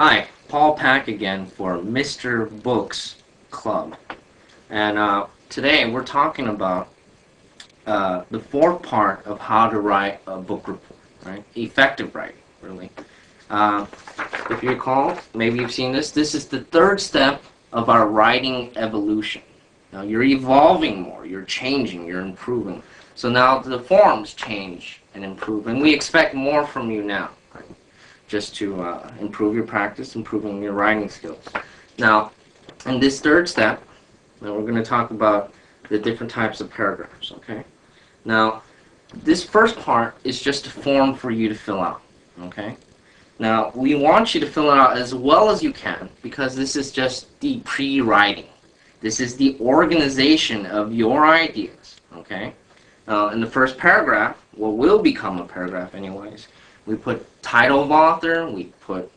Hi, Paul Pack again for Mr. Books Club. And today we're talking about the fourth part of how to write a book report, right? Effective writing, really. Uh, if you recall, maybe you've seen this. This is the third step of our writing evolution. Now you're evolving more, you're changing, you're improving. So now the forms change and improve, and we expect more from you now, right? Just to improve your practice, improving your writing skills. Now, in this third step, now we're going to talk about the different types of paragraphs, okay? Now, this first part is just a form for you to fill out, okay? Now, we want you to fill it out as well as you can because this is just the pre-writing. This is the organization of your ideas, okay? In the first paragraph, what will become a paragraph anyways, we put title of author, we put,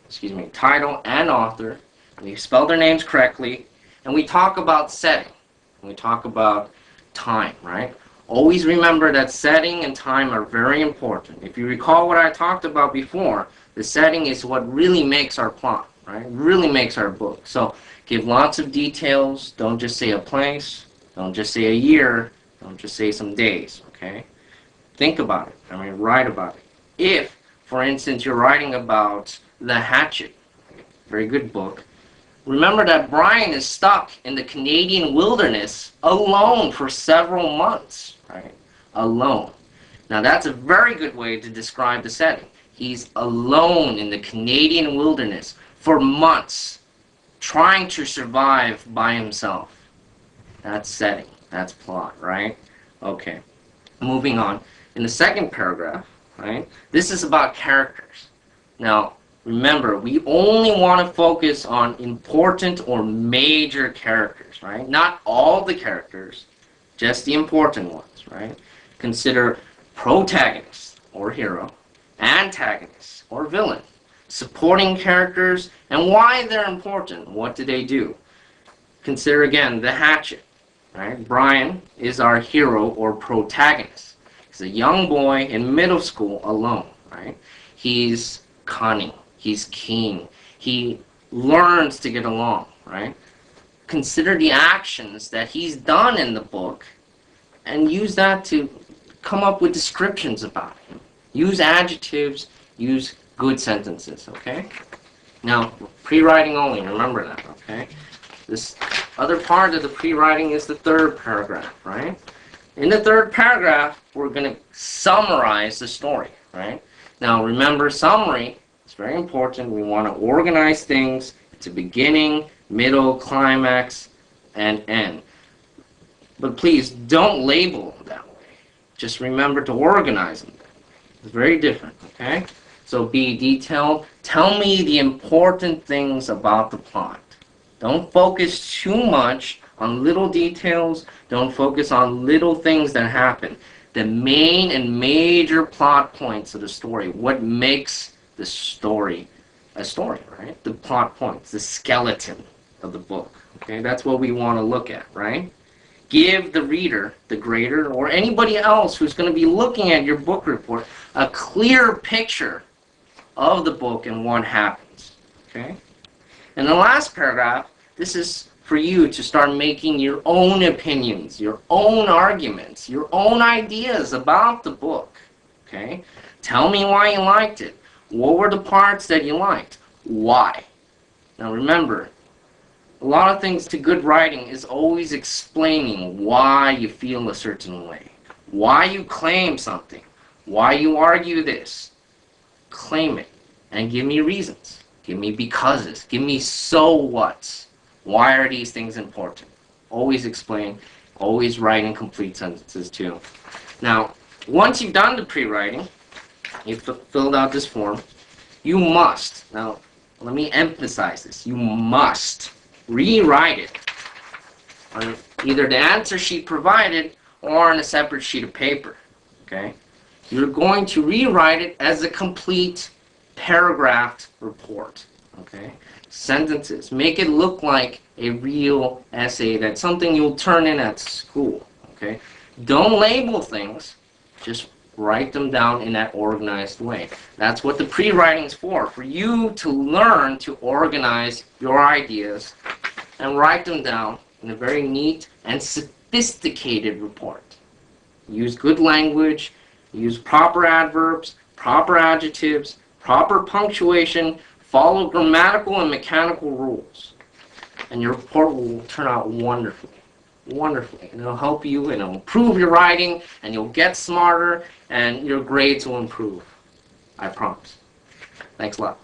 title and author, we spell their names correctly, and we talk about setting. We talk about time, right? Always remember that setting and time are very important. If you recall what I talked about before, the setting is what really makes our plot, right? Really makes our book. So give lots of details. Don't just say a place. Don't just say a year. Don't just say some days, okay? Think about it. Write about it. If, for instance, you're writing about The Hatchet, very good book, remember that Brian is stuck in the Canadian wilderness alone for several months, right? Alone. Now that's a very good way to describe the setting. He's alone in the Canadian wilderness for months, trying to survive by himself. That's setting. That's plot, right? Okay. Moving on. In the second paragraph, right, this is about characters. Now, remember, we only want to focus on important or major characters, right? Not all the characters, just the important ones, right? Consider protagonist or hero, antagonist or villain, supporting characters, and why they're important. What do they do? Consider again the hatchet, right? Brian is our hero or protagonist. He's a young boy in middle school alone, right? He's cunning. He's keen. He learns to get along, right? Consider the actions that he's done in the book and use that to come up with descriptions about him. Use adjectives, use good sentences, okay? Now, pre-writing only, remember that, okay? This other part of the pre-writing is the third paragraph, right? In the third paragraph, we're going to summarize the story, right? Now, remember, summary is very important. We want to organize things to beginning, middle, climax, and end. But please, don't label them that way. Just remember to organize them. It's very different, okay? So be detailed. Tell me the important things about the plot. Don't focus too much on little details. Don't focus on little things that happen. The main and major plot points of the story. What makes the story a story, right? The plot points, the skeleton of the book. Okay, that's what we want to look at, right? Give the reader, the grader, or anybody else who's going to be looking at your book report a clear picture of the book and what happens. Okay? In the last paragraph, this is for you to start making your own opinions, your own arguments, your own ideas about the book. Okay? Tell me why you liked it. What were the parts that you liked? Why? Now remember, a lot of things to good writing is always explaining why you feel a certain way, why you claim something, why you argue this. Claim it and give me reasons. Give me becauses. Give me so whats. Why are these things important? Always explain. Always write in complete sentences too. Now, once you've done the pre-writing, you've filled out this form, you must, now let me emphasize this, you must rewrite it on either the answer sheet provided or on a separate sheet of paper, okay? You're going to rewrite it as a complete paragraphed report, okay? Sentences. Make it look like a real essay. That's something you'll turn in at school, okay? Don't label things. Just Write them down in that organized way. That's what the pre-writing's for you to learn to organize your ideas and write them down in a very neat and sophisticated report. Use good language, use proper adverbs, proper adjectives, proper punctuation, follow grammatical and mechanical rules, and your report will turn out wonderfully. Wonderfully. And it'll help you, and it'll improve your writing, and you'll get smarter, and your grades will improve. I promise. Thanks a lot.